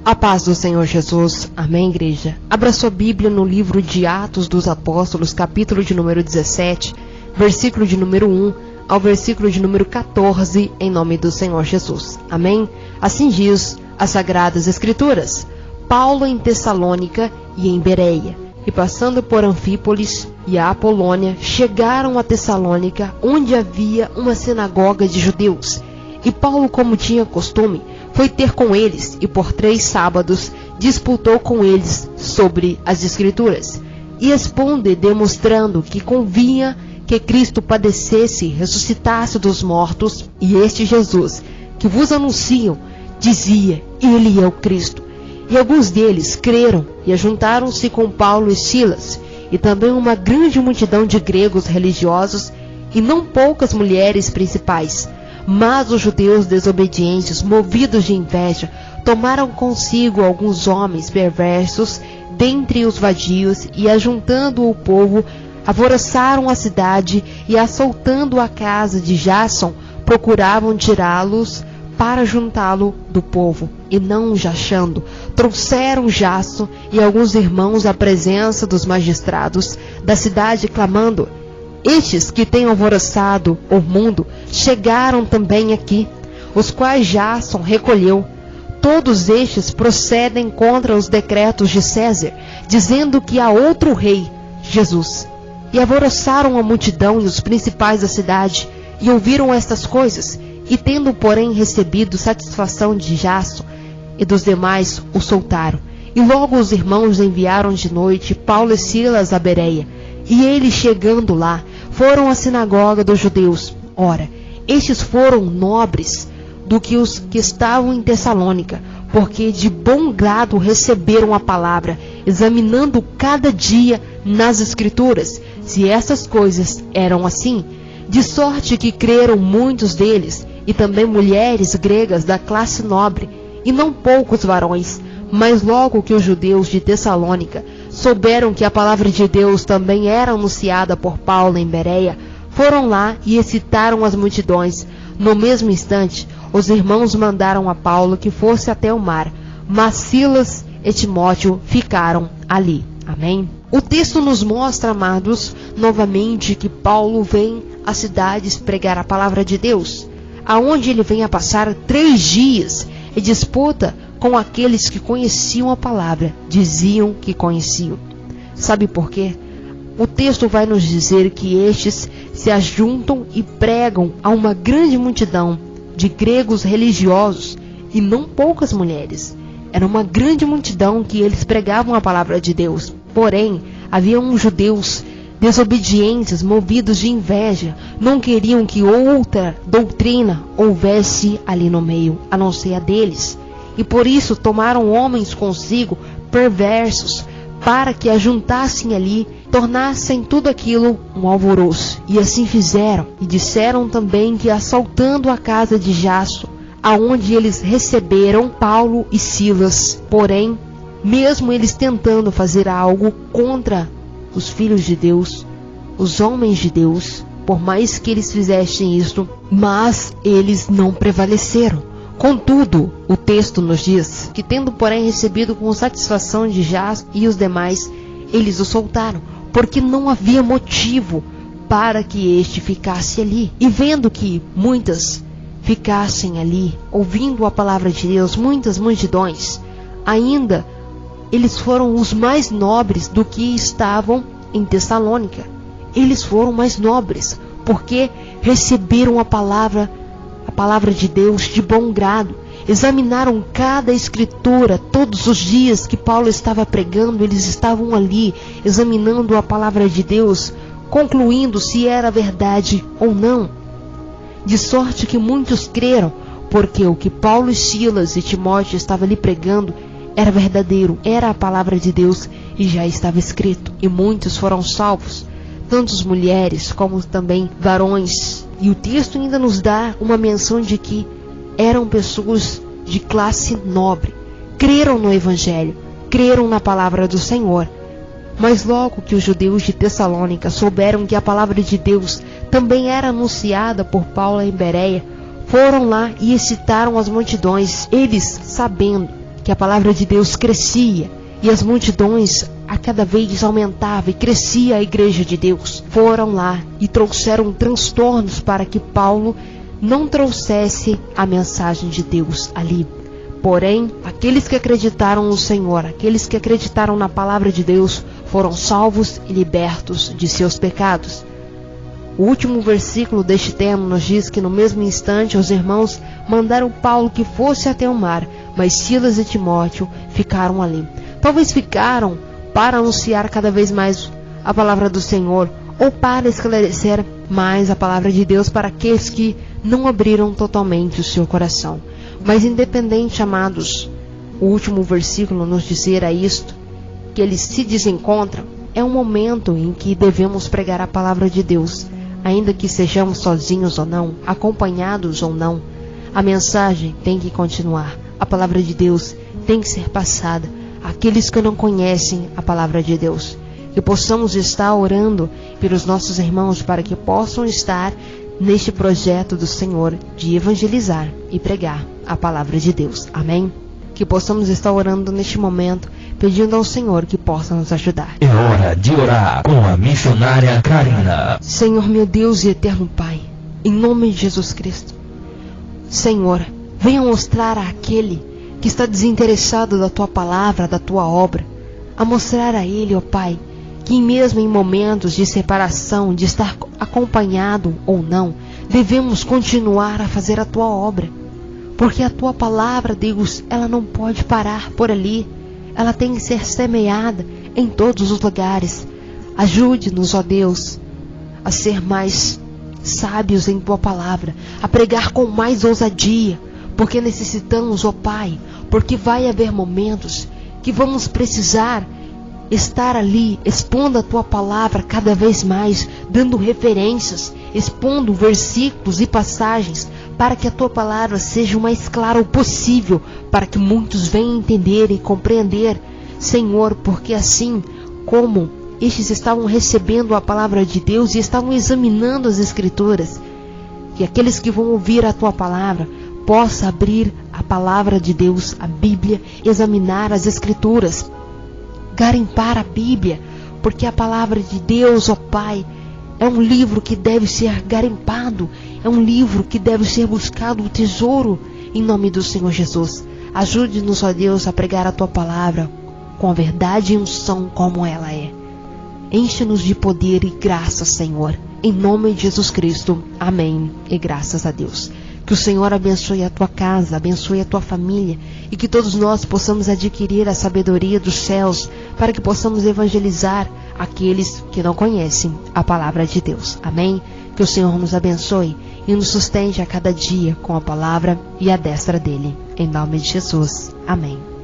A paz do Senhor Jesus. Amém, igreja? Abra sua Bíblia no livro de Atos dos Apóstolos, capítulo de número 17, versículo de número 1 ao versículo de número 14, em nome do Senhor Jesus. Amém? Assim diz as Sagradas Escrituras. Paulo em Tessalônica e em Bereia, e passando por Anfípolis e a Apolônia, chegaram a Tessalônica, onde havia uma sinagoga de judeus. E Paulo, como tinha costume, foi ter com eles, e por 3 sábados disputou com eles sobre as Escrituras, e expondo, demonstrando que convinha que Cristo padecesse e ressuscitasse dos mortos, e este Jesus, que vos anunciam, dizia, ele é o Cristo. E alguns deles creram e ajuntaram-se com Paulo e Silas, e também uma grande multidão de gregos religiosos, e não poucas mulheres principais. Mas os judeus desobedientes, movidos de inveja, tomaram consigo alguns homens perversos dentre os vadios, e ajuntando o povo, alvoroçaram a cidade, e assaltando a casa de Jason, procuravam tirá-los para juntá-lo do povo, e não os achando, trouxeram Jason e alguns irmãos à presença dos magistrados da cidade, clamando: estes que têm alvoroçado o mundo chegaram também aqui, os quais Jason recolheu. Todos estes procedem contra os decretos de César, dizendo que há outro rei, Jesus. E alvoroçaram a multidão e os principais da cidade, e ouviram estas coisas, e tendo, porém, recebido satisfação de Jason e dos demais, o soltaram. E logo os irmãos enviaram de noite Paulo e Silas a Bereia, e eles, chegando lá, foram à sinagoga dos judeus. Ora, estes foram nobres do que os que estavam em Tessalônica, porque de bom grado receberam a palavra, examinando cada dia nas Escrituras, se essas coisas eram assim. De sorte que creram muitos deles, e também mulheres gregas da classe nobre, e não poucos varões. Mas logo que os judeus de Tessalônica souberam que a palavra de Deus também era anunciada por Paulo em Bereia, foram lá e excitaram as multidões. No mesmo instante, os irmãos mandaram a Paulo que fosse até o mar, mas Silas e Timóteo ficaram ali. Amém? O texto nos mostra, amados, novamente que Paulo vem às cidades pregar a palavra de Deus, aonde ele vem a passar 3 dias e disputa com aqueles que conheciam a palavra, diziam que conheciam. Sabe por quê? O texto vai nos dizer que estes se ajuntam e pregam a uma grande multidão de gregos religiosos, e não poucas mulheres. Era uma grande multidão que eles pregavam a palavra de Deus. Porém, havia uns judeus desobedientes, movidos de inveja, não queriam que outra doutrina houvesse ali no meio, a não ser a deles. E por isso tomaram homens consigo, perversos, para que ajuntassem ali, tornassem tudo aquilo um alvoroço. E assim fizeram. E disseram também que, assaltando a casa de Jason, aonde eles receberam Paulo e Silas, porém, mesmo eles tentando fazer algo contra os filhos de Deus, os homens de Deus, por mais que eles fizessem isso, mas eles não prevaleceram. Contudo, o texto nos diz que, tendo porém recebido com satisfação de Jason e os demais, eles o soltaram, porque não havia motivo para que este ficasse ali. E vendo que muitas ficassem ali, ouvindo a palavra de Deus, muitas multidões, ainda eles foram os mais nobres do que estavam em Tessalônica. Eles foram mais nobres, porque receberam a palavra de Deus de bom grado. Examinaram cada escritura todos os dias que Paulo estava pregando. Eles estavam ali examinando a palavra de Deus, concluindo se era verdade ou não. De sorte que muitos creram, porque o que Paulo e Silas e Timóteo estavam ali pregando era verdadeiro, era a palavra de Deus e já estava escrito. E muitos foram salvos, tanto as mulheres como também varões. E o texto ainda nos dá uma menção de que eram pessoas de classe nobre, creram no Evangelho, creram na palavra do Senhor. Mas logo que os judeus de Tessalônica souberam que a palavra de Deus também era anunciada por Paulo em Bereia, foram lá e excitaram as multidões. Eles, sabendo que a palavra de Deus crescia e as multidões a cada vez aumentavam e crescia a igreja de Deus. Foram lá e trouxeram transtornos para que Paulo não trouxesse a mensagem de Deus ali. Porém, aqueles que acreditaram no Senhor, aqueles que acreditaram na palavra de Deus, foram salvos e libertos de seus pecados. O último versículo deste tema nos diz que no mesmo instante os irmãos mandaram Paulo que fosse até o mar, mas Silas e Timóteo ficaram ali. Talvez ficaram para anunciar cada vez mais a palavra do Senhor, ou para esclarecer mais a palavra de Deus para aqueles que não abriram totalmente o seu coração. Mas independente, amados, o último versículo nos dizerá isto, que eles se desencontram, é um momento em que devemos pregar a palavra de Deus, ainda que sejamos sozinhos ou não, acompanhados ou não. A mensagem tem que continuar, a palavra de Deus tem que ser passada àqueles que não conhecem a palavra de Deus. Que possamos estar orando pelos nossos irmãos para que possam estar neste projeto do Senhor de evangelizar e pregar a palavra de Deus. Amém? Que possamos estar orando neste momento, pedindo ao Senhor que possa nos ajudar. É hora de orar com a missionária Karina. Senhor, meu Deus e eterno Pai, em nome de Jesus Cristo, Senhor, venha mostrar àquele que está desinteressado da Tua palavra, da Tua obra, a mostrar a ele, ó Pai, que mesmo em momentos de separação, de estar acompanhado ou não, devemos continuar a fazer a Tua obra, porque a Tua palavra, Deus, ela não pode parar por ali, ela tem que ser semeada em todos os lugares. Ajude-nos, ó Deus, a ser mais sábios em Tua palavra, a pregar com mais ousadia, porque necessitamos, ó Pai, porque vai haver momentos que vamos precisar estar ali, expondo a Tua palavra cada vez mais, dando referências, expondo versículos e passagens, para que a Tua palavra seja o mais claro possível, para que muitos venham entender e compreender, Senhor, porque assim como estes estavam recebendo a palavra de Deus e estavam examinando as Escrituras, que aqueles que vão ouvir a Tua palavra possa abrir a palavra de Deus, a Bíblia, examinar as Escrituras, garimpar a Bíblia, porque a palavra de Deus, ó Pai, é um livro que deve ser garimpado, é um livro que deve ser buscado, o tesouro, em nome do Senhor Jesus. Ajude-nos, ó Deus, a pregar a Tua palavra com a verdade e unção como ela é. Enche-nos de poder e graça, Senhor, em nome de Jesus Cristo. Amém. E graças a Deus. Que o Senhor abençoe a tua casa, abençoe a tua família e que todos nós possamos adquirir a sabedoria dos céus para que possamos evangelizar aqueles que não conhecem a palavra de Deus. Amém? Que o Senhor nos abençoe e nos sustente a cada dia com a palavra e a destra dele. Em nome de Jesus. Amém.